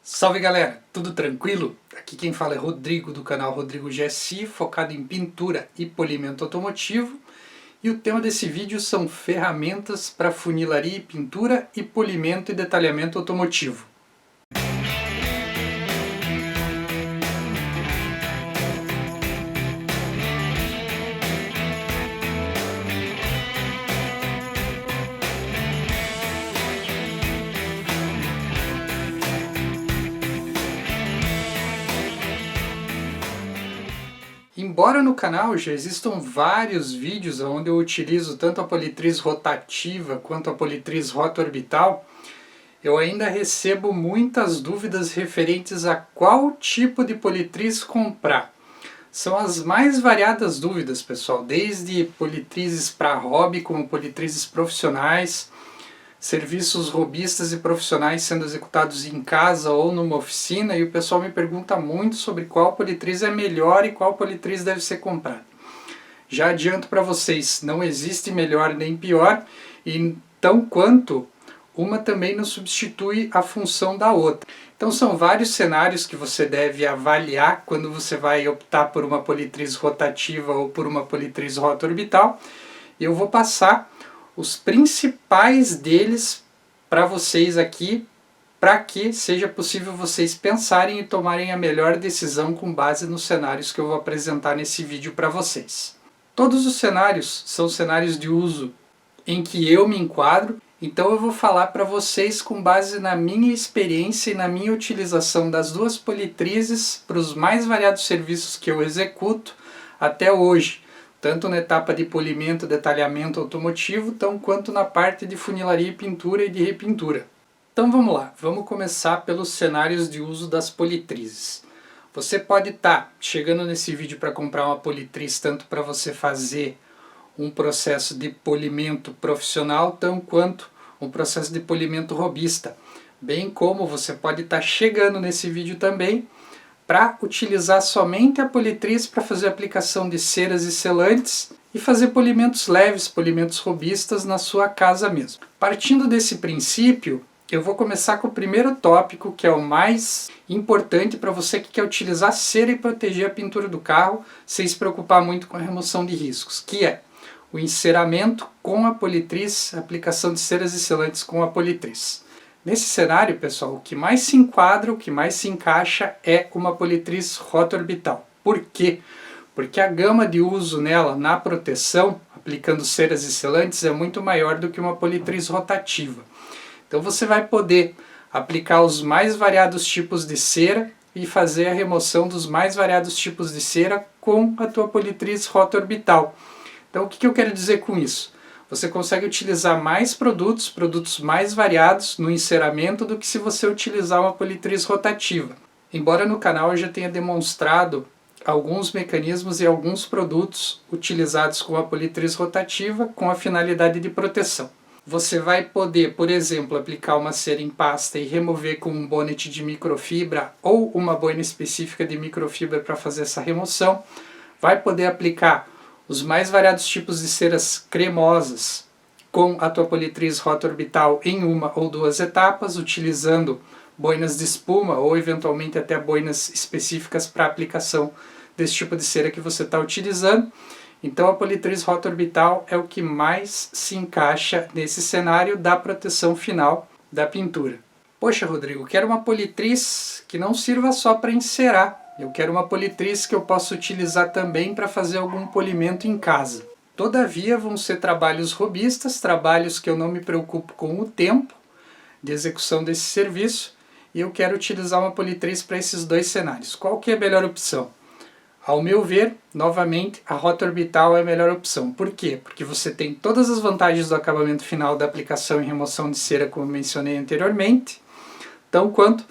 Salve galera, tudo tranquilo? Aqui quem fala é Rodrigo do canal Rodrigo GSI, focado em pintura e polimento automotivo. E o tema desse vídeo são ferramentas para funilaria e pintura e polimento e detalhamento automotivo. Embora no canal já existam vários vídeos onde eu utilizo tanto a politriz rotativa quanto a politriz roto-orbital, eu ainda recebo muitas dúvidas referentes a qual tipo de politriz comprar. São as mais variadas dúvidas, pessoal, desde politrizes para hobby, como politrizes profissionais, serviços robistas e profissionais sendo executados em casa ou numa oficina, e o pessoal me pergunta muito sobre qual politriz é melhor e qual politriz deve ser comprada. Já adianto para vocês, não existe melhor nem pior, e tão quanto uma também não substitui a função da outra. Então são vários cenários que você deve avaliar quando você vai optar por uma politriz rotativa ou por uma politriz roto-orbital, e eu vou passar os principais deles para vocês aqui, para que seja possível vocês pensarem e tomarem a melhor decisão com base nos cenários que eu vou apresentar nesse vídeo para vocês. Todos os cenários são cenários de uso em que eu me enquadro, então eu vou falar para vocês com base na minha experiência e na minha utilização das duas politrizes para os mais variados serviços que eu executo até hoje, tanto na etapa de polimento e detalhamento automotivo, tão quanto na parte de funilaria e pintura e de repintura. Então vamos lá, vamos começar pelos cenários de uso das politrizes. Você pode estar chegando nesse vídeo para comprar uma politriz tanto para você fazer um processo de polimento profissional, tão quanto um processo de polimento robista. Bem como você pode estar chegando nesse vídeo também para utilizar somente a politriz para fazer aplicação de ceras e selantes e fazer polimentos leves, polimentos robistas na sua casa mesmo. Partindo desse princípio, eu vou começar com o primeiro tópico, que é o mais importante para você que quer utilizar cera e proteger a pintura do carro sem se preocupar muito com a remoção de riscos, que é o enceramento com a politriz, a aplicação de ceras e selantes com a politriz. Nesse cenário, pessoal, o que mais se enquadra, o que mais se encaixa é uma politriz roto-orbital. Por quê? Porque a gama de uso nela na proteção, aplicando ceras e selantes, é muito maior do que uma politriz rotativa. Então você vai poder aplicar os mais variados tipos de cera e fazer a remoção dos mais variados tipos de cera com a tua politriz roto-orbital. Então o que eu quero dizer com isso? Você consegue utilizar mais produtos mais variados no enceramento do que se você utilizar uma politriz rotativa. Embora no canal eu já tenha demonstrado alguns mecanismos e alguns produtos utilizados com a politriz rotativa com a finalidade de proteção. Você vai poder, por exemplo, aplicar uma cera em pasta e remover com um bonnet de microfibra ou uma boina específica de microfibra para fazer essa remoção. Vai poder aplicar os mais variados tipos de ceras cremosas com a tua politriz roto-orbital em uma ou duas etapas, utilizando boinas de espuma ou eventualmente até boinas específicas para aplicação desse tipo de cera que você está utilizando. Então a politriz roto-orbital é o que mais se encaixa nesse cenário da proteção final da pintura. Poxa, Rodrigo, quero uma politriz que não sirva só para encerar. Eu quero uma politriz que eu possa utilizar também para fazer algum polimento em casa. Todavia vão ser trabalhos robistas, trabalhos que eu não me preocupo com o tempo de execução desse serviço, e eu quero utilizar uma politriz para esses dois cenários. Qual que é a melhor opção? Ao meu ver, novamente, a roto-orbital é a melhor opção. Por quê? Porque você tem todas as vantagens do acabamento final da aplicação e remoção de cera, como mencionei anteriormente, tão quanto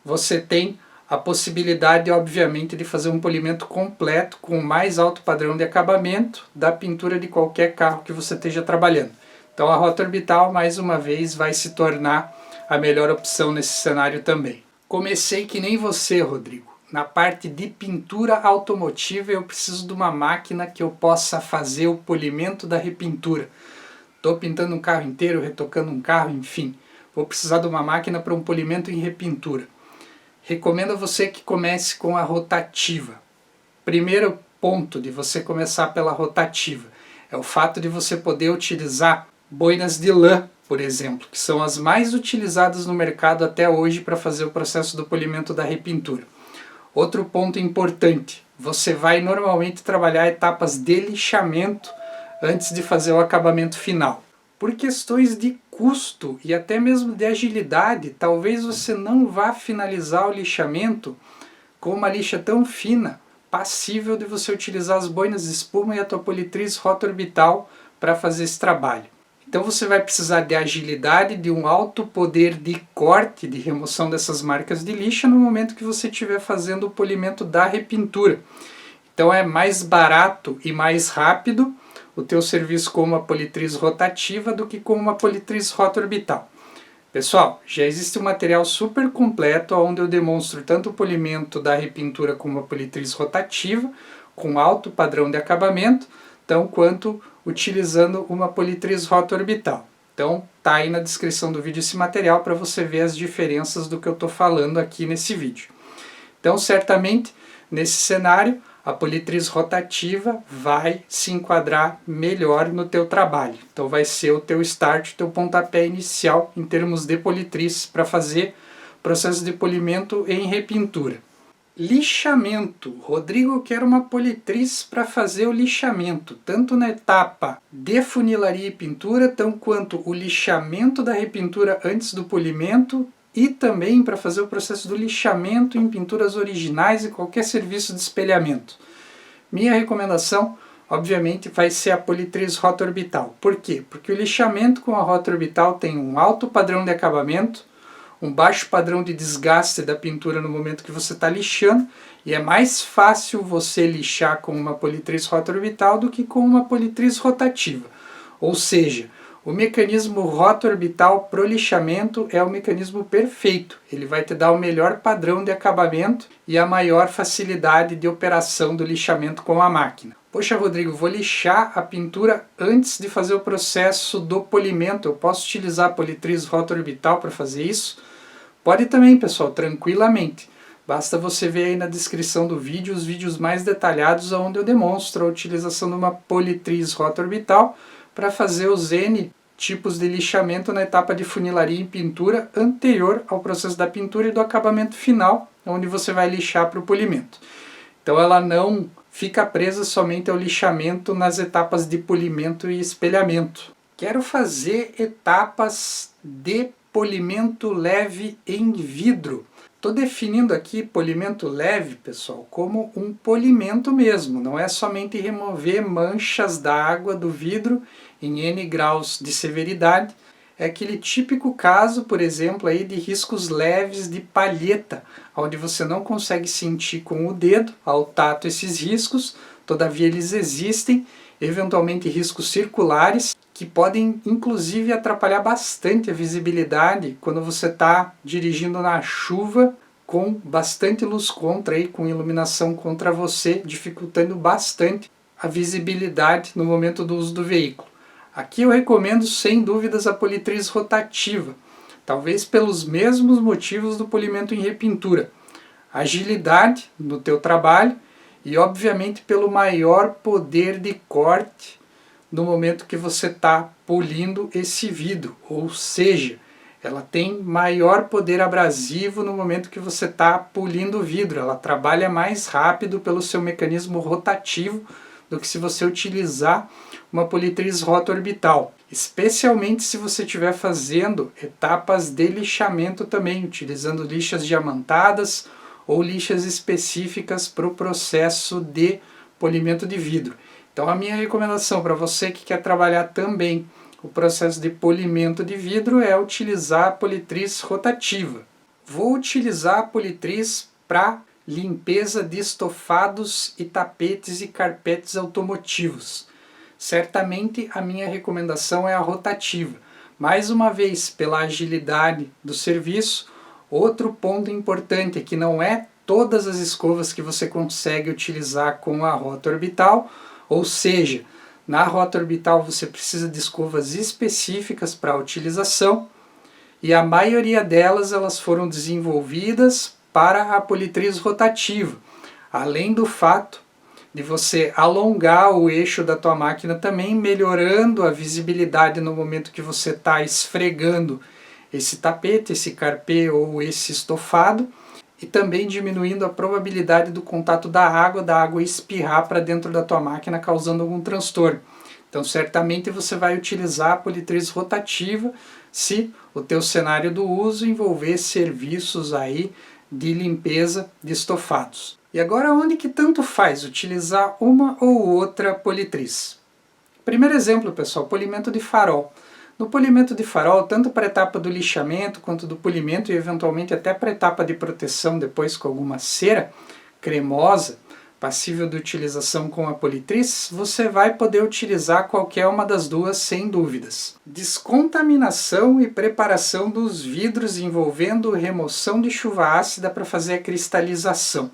você tem a possibilidade, obviamente, de fazer um polimento completo com o mais alto padrão de acabamento da pintura de qualquer carro que você esteja trabalhando. Então a roto-orbital, mais uma vez, vai se tornar a melhor opção nesse cenário também. Comecei que nem você, Rodrigo. Na parte de pintura automotiva eu preciso de uma máquina que eu possa fazer o polimento da repintura. Estou pintando um carro inteiro, retocando um carro, enfim. Vou precisar de uma máquina para um polimento em repintura. recomendo a você que comece com a rotativa. Primeiro ponto de você começar pela rotativa é o fato de você poder utilizar boinas de lã, por exemplo, que são as mais utilizadas no mercado até hoje para fazer o processo do polimento da repintura. Outro ponto importante, você vai normalmente trabalhar etapas de lixamento antes de fazer o acabamento final. Por questões de custo e até mesmo de agilidade, talvez você não vá finalizar o lixamento com uma lixa tão fina, passível de você utilizar as boinas de espuma e a tua politriz roto-orbital para fazer esse trabalho. Então você vai precisar de agilidade, de um alto poder de corte, de remoção dessas marcas de lixa no momento que você estiver fazendo o polimento da repintura. Então é mais barato e mais rápido o teu serviço com uma politriz rotativa do que com uma politriz roto-orbital. Pessoal, já existe um material super completo onde eu demonstro tanto o polimento da repintura com uma politriz rotativa, com alto padrão de acabamento, quanto utilizando uma politriz roto-orbital. Então tá aí na descrição do vídeo esse material para você ver as diferenças do que eu estou falando aqui nesse vídeo. Então certamente nesse cenário a politriz rotativa vai se enquadrar melhor no teu trabalho. Então vai ser o teu start, o teu pontapé inicial em termos de politriz para fazer processo de polimento em repintura. Lixamento. Rodrigo, eu quero uma politriz para fazer o lixamento, tanto na etapa de funilaria e pintura, quanto o lixamento da repintura antes do polimento e também para fazer o processo do lixamento em pinturas originais e qualquer serviço de espelhamento. Minha recomendação, obviamente, vai ser a politriz roto-orbital. Por quê? Porque o lixamento com a roto-orbital tem um alto padrão de acabamento, um baixo padrão de desgaste da pintura no momento que você está lixando, e é mais fácil você lixar com uma politriz roto-orbital do que com uma politriz rotativa. Ou seja, o mecanismo roto-orbital pro lixamento é o mecanismo perfeito. Ele vai te dar o melhor padrão de acabamento e a maior facilidade de operação do lixamento com a máquina. Poxa, Rodrigo, vou lixar a pintura antes de fazer o processo do polimento. Eu posso utilizar a politriz roto-orbital para fazer isso? Pode também, pessoal, tranquilamente. Basta você ver aí na descrição do vídeo os vídeos mais detalhados onde eu demonstro a utilização de uma politriz roto-orbital para fazer os N tipos de lixamento na etapa de funilaria e pintura anterior ao processo da pintura e do acabamento final, onde você vai lixar para o polimento. Então ela não fica presa somente ao lixamento nas etapas de polimento e espelhamento. Quero fazer etapas de polimento leve em vidro. Estou definindo aqui polimento leve, pessoal, como um polimento mesmo, não é somente remover manchas da água do vidro em N graus de severidade. É aquele típico caso, por exemplo, aí de riscos leves de palheta, onde você não consegue sentir com o dedo ao tato esses riscos, todavia eles existem, eventualmente riscos circulares, que podem inclusive atrapalhar bastante a visibilidade quando você está dirigindo na chuva com bastante luz contra, aí, com iluminação contra você, dificultando bastante a visibilidade no momento do uso do veículo. Aqui eu recomendo sem dúvidas a politriz rotativa, talvez pelos mesmos motivos do polimento em repintura. Agilidade no teu trabalho e obviamente pelo maior poder de corte no momento que você está polindo esse vidro, ou seja, ela tem maior poder abrasivo no momento que você está polindo o vidro, ela trabalha mais rápido pelo seu mecanismo rotativo do que se você utilizar uma politriz roto-orbital, especialmente se você estiver fazendo etapas de lixamento também, utilizando lixas diamantadas ou lixas específicas para o processo de polimento de vidro. Então a minha recomendação para você que quer trabalhar também o processo de polimento de vidro é utilizar a politriz rotativa. Vou utilizar a politriz para limpeza de estofados e tapetes e carpetes automotivos. Certamente a minha recomendação é a rotativa. Mais uma vez, pela agilidade do serviço. Outro ponto importante é que não é todas as escovas que você consegue utilizar com a roto-orbital, ou seja, na roto-orbital você precisa de escovas específicas para a utilização e a maioria delas elas foram desenvolvidas para a politriz rotativa, além do fato de você alongar o eixo da tua máquina também, melhorando a visibilidade no momento que você está esfregando esse tapete, esse carpê ou esse estofado, e também diminuindo a probabilidade do contato da água espirrar para dentro da tua máquina, causando algum transtorno. Então certamente você vai utilizar a politriz rotativa se o teu cenário do uso envolver serviços aí de limpeza de estofados. E agora onde que tanto faz utilizar uma ou outra politriz? Primeiro exemplo, pessoal, polimento de farol. No polimento de farol, tanto para a etapa do lixamento quanto do polimento e eventualmente até para a etapa de proteção depois com alguma cera cremosa, passível de utilização com a politriz, você vai poder utilizar qualquer uma das duas sem dúvidas. Descontaminação e preparação dos vidros envolvendo remoção de chuva ácida para fazer a cristalização.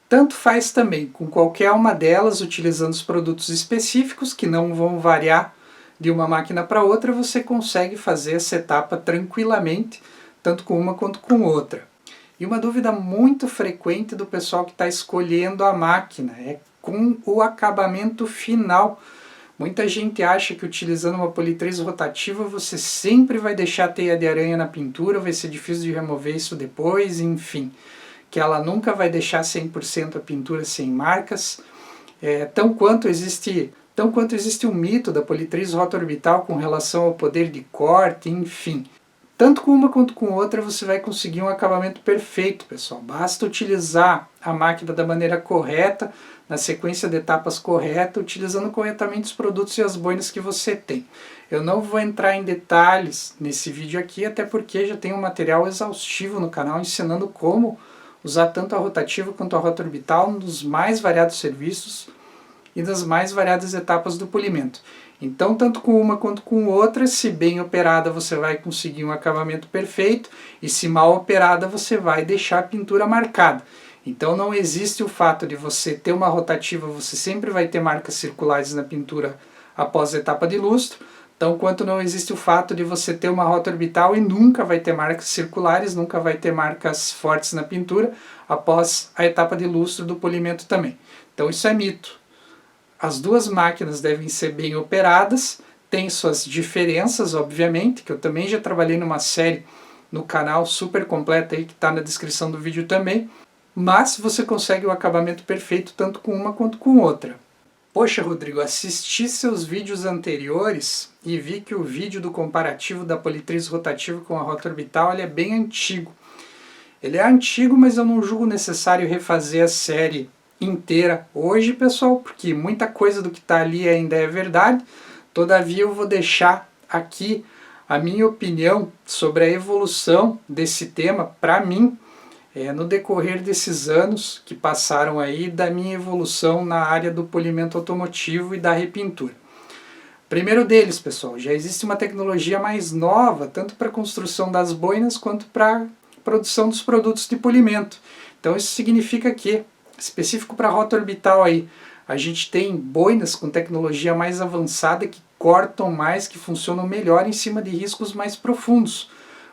Tanto faz também com qualquer uma delas, utilizando os produtos específicos que não vão variar de uma máquina para outra, você consegue fazer essa etapa tranquilamente, tanto com uma quanto com outra. E uma dúvida muito frequente do pessoal que está escolhendo a máquina é com o acabamento final. Muita gente acha que utilizando uma politriz rotativa você sempre vai deixar teia de aranha na pintura, vai ser difícil de remover isso depois, enfim. Que ela nunca vai deixar 100% a pintura sem marcas. Tão quanto existe um mito da politriz rotorbital com relação ao poder de corte, enfim. Tanto com uma quanto com outra você vai conseguir um acabamento perfeito, pessoal. Basta utilizar a máquina da maneira correta, na sequência de etapas correta, utilizando corretamente os produtos e as boinas que você tem. Eu não vou entrar em detalhes nesse vídeo aqui, até porque já tem um material exaustivo no canal ensinando como usar tanto a rotativa quanto a rotorbital nos mais variados serviços e nas mais variadas etapas do polimento. Então, tanto com uma quanto com outra, se bem operada você vai conseguir um acabamento perfeito, e se mal operada você vai deixar a pintura marcada. Então não existe o fato de você ter uma rotativa, você sempre vai ter marcas circulares na pintura após a etapa de lustro, então quanto não existe o fato de você ter uma rota orbital e nunca vai ter marcas circulares, nunca vai ter marcas fortes na pintura após a etapa de lustro do polimento também. Então isso é mito. As duas máquinas devem ser bem operadas, tem suas diferenças, obviamente, que eu também já trabalhei numa série no canal super completa aí, que está na descrição do vídeo também, mas você consegue o acabamento perfeito tanto com uma quanto com outra. Poxa, Rodrigo, assisti seus vídeos anteriores e vi que o vídeo do comparativo da politriz rotativa com a rota orbital ele é bem antigo. Ele é antigo, mas eu não julgo necessário refazer a série inteira hoje, pessoal, porque muita coisa do que está ali ainda é verdade. Todavia eu vou deixar aqui a minha opinião sobre a evolução desse tema para mim no decorrer desses anos que passaram aí, da minha evolução na área do polimento automotivo e da repintura. Primeiro deles, pessoal, já existe uma tecnologia mais nova, tanto para a construção das boinas quanto para a produção dos produtos de polimento. Então isso significa que, específico para a rota orbital aí, a gente tem boinas com tecnologia mais avançada que cortam mais, que funcionam melhor em cima de riscos mais profundos.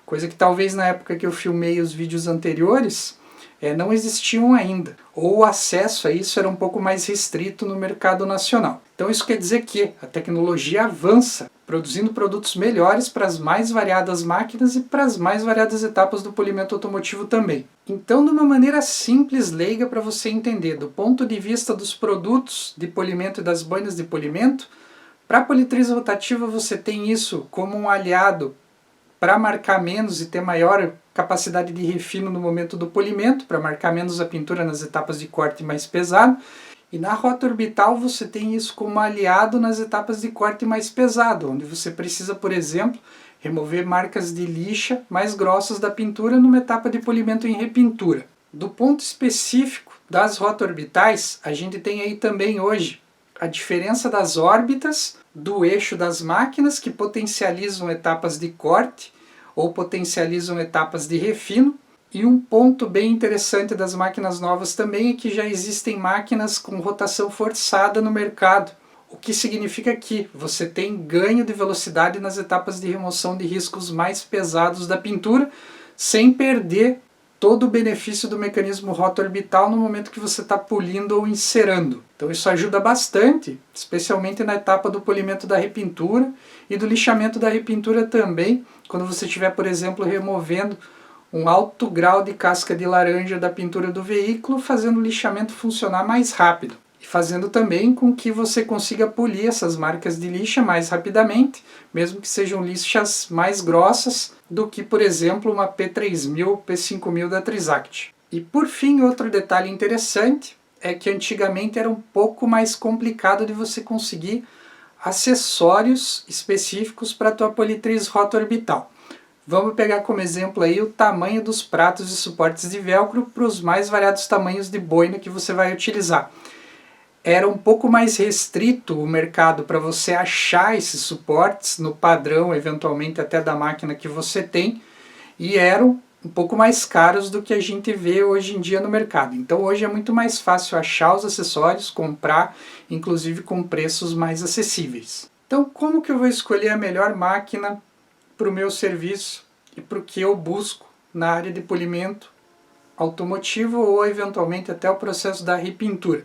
Coisa que talvez na época que eu filmei os vídeos anteriores não existiam ainda. Ou o acesso a isso era um pouco mais restrito no mercado nacional. Então isso quer dizer que a tecnologia avança, produzindo produtos melhores para as mais variadas máquinas e para as mais variadas etapas do polimento automotivo também. Então, de uma maneira simples, leiga, para você entender, do ponto de vista dos produtos de polimento e das boinas de polimento, para a politriz rotativa você tem isso como um aliado para marcar menos e ter maior capacidade de refino no momento do polimento, para marcar menos a pintura nas etapas de corte mais pesado. E na rota orbital você tem isso como aliado nas etapas de corte mais pesado, onde você precisa, por exemplo, remover marcas de lixa mais grossas da pintura numa etapa de polimento em repintura. Do ponto específico das rotorbitais, a gente tem aí também hoje a diferença das órbitas do eixo das máquinas, que potencializam etapas de corte ou potencializam etapas de refino. E um ponto bem interessante das máquinas novas também é que já existem máquinas com rotação forçada no mercado, o que significa que você tem ganho de velocidade nas etapas de remoção de riscos mais pesados da pintura, sem perder todo o benefício do mecanismo roto-orbital no momento que você está polindo ou encerando. Então isso ajuda bastante, especialmente na etapa do polimento da repintura e do lixamento da repintura também, quando você estiver, por exemplo, removendo um alto grau de casca de laranja da pintura do veículo, fazendo o lixamento funcionar mais rápido. E fazendo também com que você consiga polir essas marcas de lixa mais rapidamente, mesmo que sejam lixas mais grossas do que, por exemplo, uma P3000, P5000 da Trizact. E por fim, outro detalhe interessante é que antigamente era um pouco mais complicado de você conseguir acessórios específicos para a tua politriz roto-orbital. Vamos pegar como exemplo aí o tamanho dos pratos e suportes de velcro para os mais variados tamanhos de boina que você vai utilizar. Era um pouco mais restrito o mercado para você achar esses suportes no padrão, eventualmente até da máquina que você tem, e eram um pouco mais caros do que a gente vê hoje em dia no mercado. Então hoje é muito mais fácil achar os acessórios, comprar, inclusive com preços mais acessíveis. Então como que eu vou escolher a melhor máquina para o meu serviço e para o que eu busco na área de polimento automotivo ou eventualmente até o processo da repintura?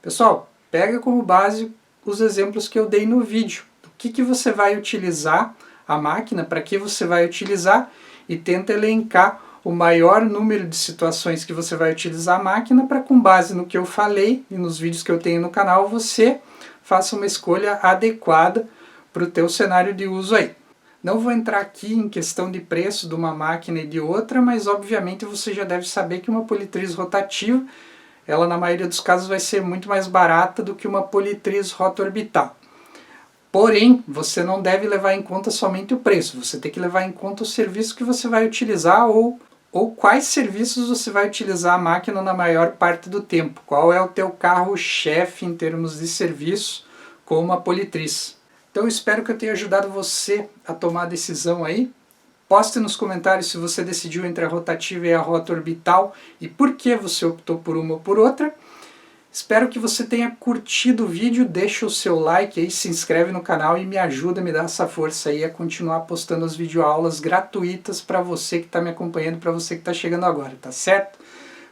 Pessoal, pega como base os exemplos que eu dei no vídeo. O que você vai utilizar a máquina, para que você vai utilizar, e tenta elencar o maior número de situações que você vai utilizar a máquina para, com base no que eu falei e nos vídeos que eu tenho no canal, você faça uma escolha adequada para o teu cenário de uso aí. Não vou entrar aqui em questão de preço de uma máquina e de outra, mas obviamente você já deve saber que uma politriz rotativa, ela na maioria dos casos vai ser muito mais barata do que uma politriz roto-orbital. Porém, você não deve levar em conta somente o preço, você tem que levar em conta o serviço que você vai utilizar ou quais serviços você vai utilizar a máquina na maior parte do tempo. Qual é o teu carro-chefe em termos de serviço com uma politriz. Então eu espero que eu tenha ajudado você a tomar a decisão aí. Poste nos comentários se você decidiu entre a rotativa e a roto-orbital e por que você optou por uma ou por outra. Espero que você tenha curtido o vídeo, deixa o seu like aí, se inscreve no canal e me ajuda, me dá essa força aí a continuar postando as videoaulas gratuitas para você que está me acompanhando, para você que está chegando agora, tá certo?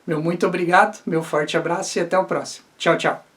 Meu muito obrigado, meu forte abraço e até o próximo. Tchau, tchau!